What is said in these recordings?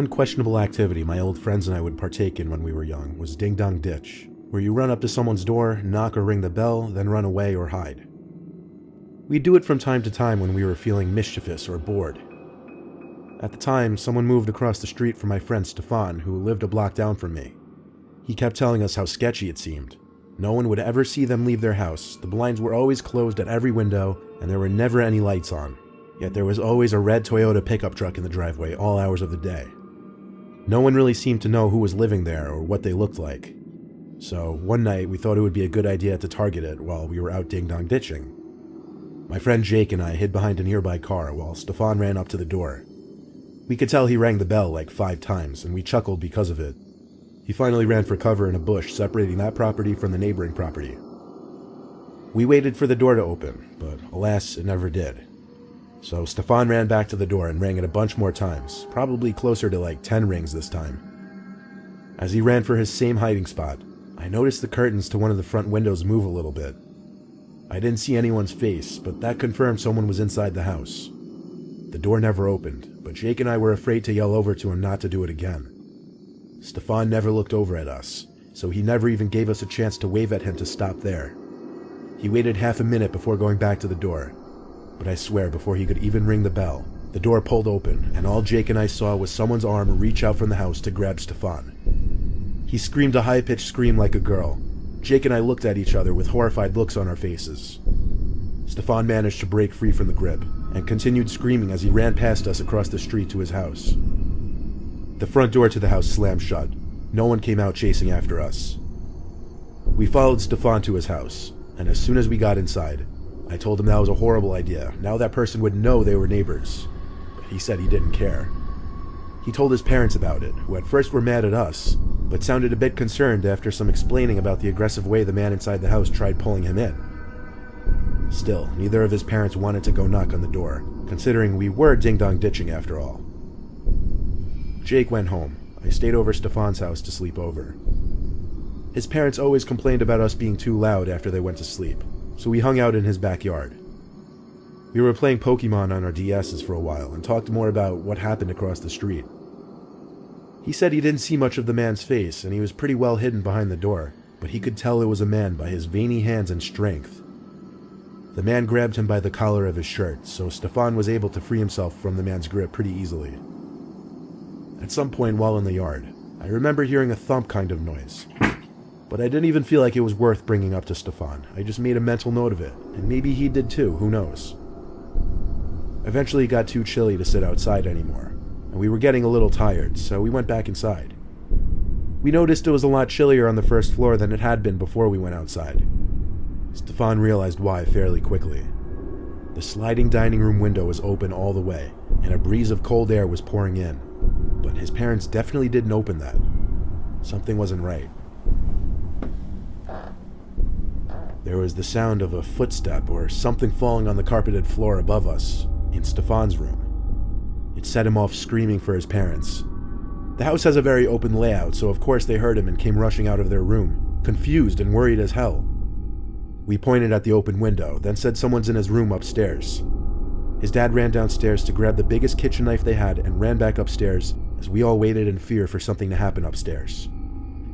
One questionable activity my old friends and I would partake in when we were young was ding-dong ditch, where you run up to someone's door, knock or ring the bell, then run away or hide. We'd do it from time to time when we were feeling mischievous or bored. At the time, someone moved across the street from my friend Stefan, who lived a block down from me. He kept telling us how sketchy it seemed. No one would ever see them leave their house, the blinds were always closed at every window, and there were never any lights on. Yet there was always a red Toyota pickup truck in the driveway all hours of the day. No one really seemed to know who was living there or what they looked like. So one night we thought it would be a good idea to target it while we were out ding-dong ditching. My friend Jake and I hid behind a nearby car while Stefan ran up to the door. We could tell he rang the bell like 5 times, and we chuckled because of it. He finally ran for cover in a bush separating that property from the neighboring property. We waited for the door to open, but alas, it never did. So Stefan ran back to the door and rang it a bunch more times, probably closer to like 10 rings this time. As he ran for his same hiding spot, I noticed the curtains to one of the front windows move a little bit. I didn't see anyone's face, but that confirmed someone was inside the house. The door never opened, but Jake and I were afraid to yell over to him not to do it again. Stefan never looked over at us, so he never even gave us a chance to wave at him to stop there. He waited half a minute before going back to the door, but I swear before he could even ring the bell, the door pulled open, and all Jake and I saw was someone's arm reach out from the house to grab Stefan. He screamed a high-pitched scream like a girl. Jake and I looked at each other with horrified looks on our faces. Stefan managed to break free from the grip, and continued screaming as he ran past us across the street to his house. The front door to the house slammed shut. No one came out chasing after us. We followed Stefan to his house, and as soon as we got inside, I told him that was a horrible idea. Now that person would know they were neighbors. But he said he didn't care. He told his parents about it, who at first were mad at us, but sounded a bit concerned after some explaining about the aggressive way the man inside the house tried pulling him in. Still, neither of his parents wanted to go knock on the door, considering we were ding-dong ditching after all. Jake went home. I stayed over Stefan's house to sleep over. His parents always complained about us being too loud after they went to sleep, so we hung out in his backyard. We were playing Pokemon on our DSs for a while and talked more about what happened across the street. He said he didn't see much of the man's face and he was pretty well hidden behind the door, but he could tell it was a man by his veiny hands and strength. The man grabbed him by the collar of his shirt, so Stefan was able to free himself from the man's grip pretty easily. At some point while in the yard, I remember hearing a thump kind of noise. But I didn't even feel like it was worth bringing up to Stefan. I just made a mental note of it, and maybe he did too, who knows. Eventually it got too chilly to sit outside anymore, and we were getting a little tired, so we went back inside. We noticed it was a lot chillier on the first floor than it had been before we went outside. Stefan realized why fairly quickly. The sliding dining room window was open all the way, and a breeze of cold air was pouring in, but his parents definitely didn't open that. Something wasn't right. There was the sound of a footstep or something falling on the carpeted floor above us, in Stefan's room. It set him off screaming for his parents. The house has a very open layout, so of course they heard him and came rushing out of their room, confused and worried as hell. We pointed at the open window, then said someone's in his room upstairs. His dad ran downstairs to grab the biggest kitchen knife they had and ran back upstairs as we all waited in fear for something to happen upstairs.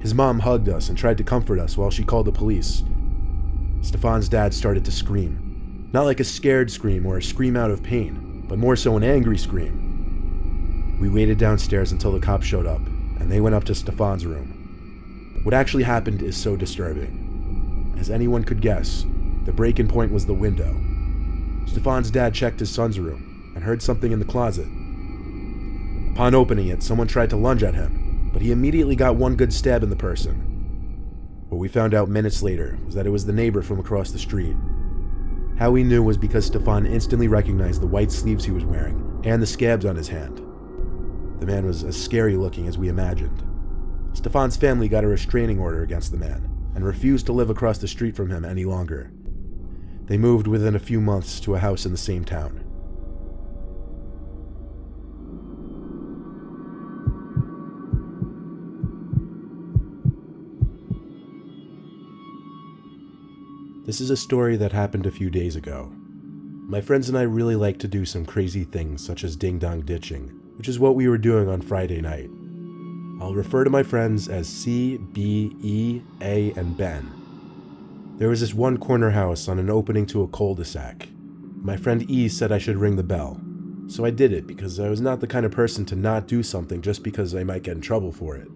His mom hugged us and tried to comfort us while she called the police. Stefan's dad started to scream. Not like a scared scream or a scream out of pain, but more so an angry scream. We waited downstairs until the cops showed up, and they went up to Stefan's room. What actually happened is so disturbing. As anyone could guess, the break-in point was the window. Stefan's dad checked his son's room and heard something in the closet. Upon opening it, someone tried to lunge at him, but he immediately got one good stab in the person. What we found out minutes later was that it was the neighbor from across the street. How we knew was because Stefan instantly recognized the white sleeves he was wearing and the scabs on his hand. The man was as scary looking as we imagined. Stefan's family got a restraining order against the man and refused to live across the street from him any longer. They moved within a few months to a house in the same town. This is a story that happened a few days ago. My friends and I really like to do some crazy things such as ding-dong ditching, which is what we were doing on Friday night. I'll refer to my friends as C, B, E, A, and Ben. There was this one corner house on an opening to a cul-de-sac. My friend E said I should ring the bell, so I did it because I was not the kind of person to not do something just because I might get in trouble for it.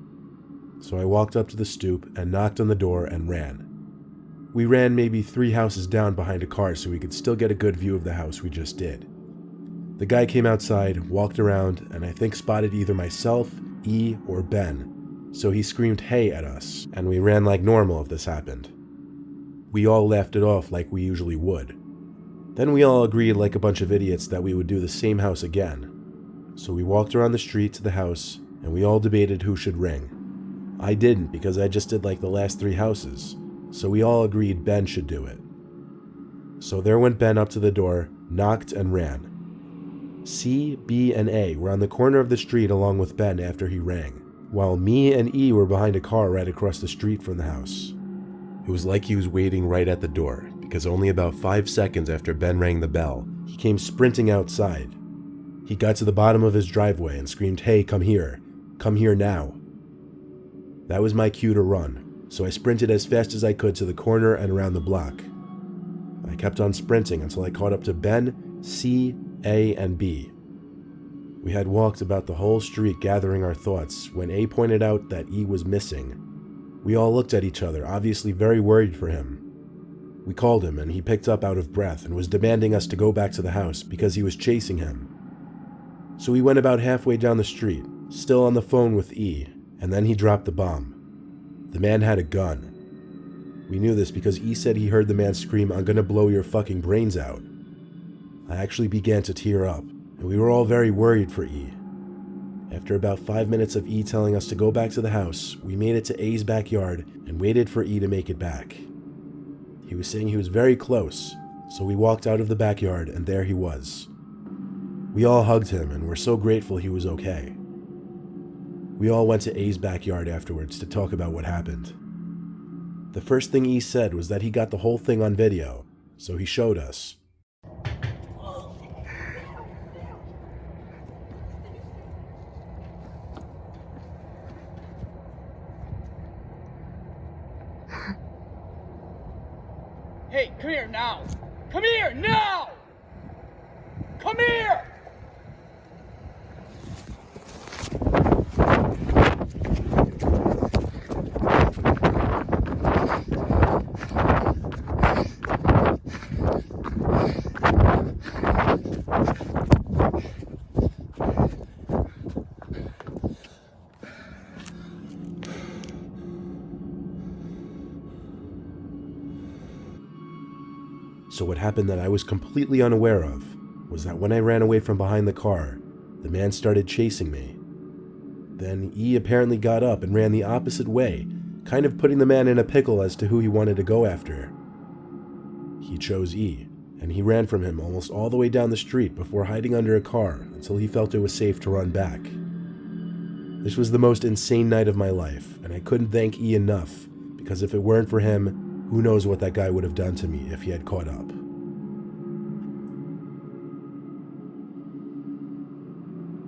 So I walked up to the stoop and knocked on the door and ran. We ran maybe 3 houses down behind a car so we could still get a good view of the house we just did. The guy came outside, walked around, and I think spotted either myself, E, or Ben, so he screamed "hey" at us, and we ran like normal if this happened. We all laughed it off like we usually would. Then we all agreed like a bunch of idiots that we would do the same house again. So we walked around the street to the house, and we all debated who should ring. I didn't because I just did like the last 3 houses, so we all agreed Ben should do it. So there went Ben up to the door, knocked, and ran. C, B, and A were on the corner of the street along with Ben after he rang, while me and E were behind a car right across the street from the house. It was like he was waiting right at the door, because only about 5 seconds after Ben rang the bell, he came sprinting outside. He got to the bottom of his driveway and screamed, "Hey, come here now." That was my cue to run, so I sprinted as fast as I could to the corner and around the block. I kept on sprinting until I caught up to Ben, C, A, and B. We had walked about the whole street gathering our thoughts when A pointed out that E was missing. We all looked at each other, obviously very worried for him. We called him and he picked up out of breath and was demanding us to go back to the house because he was chasing him. So we went about halfway down the street, still on the phone with E, and then he dropped the bomb. The man had a gun. We knew this because E said he heard the man scream, "I'm gonna blow your fucking brains out." I actually began to tear up, and we were all very worried for E. After about 5 minutes of E telling us to go back to the house, we made it to A's backyard and waited for E to make it back. He was saying he was very close, so we walked out of the backyard and there he was. We all hugged him and were so grateful he was okay. We all went to A's backyard afterwards to talk about what happened. The first thing E said was that he got the whole thing on video, so he showed us. Hey, come here now! Come here now! Come here! So what happened that I was completely unaware of was that when I ran away from behind the car, the man started chasing me. Then E apparently got up and ran the opposite way, kind of putting the man in a pickle as to who he wanted to go after. He chose E, and he ran from him almost all the way down the street before hiding under a car until he felt it was safe to run back. This was the most insane night of my life, and I couldn't thank E enough, because if it weren't for him, who knows what that guy would have done to me if he had caught up.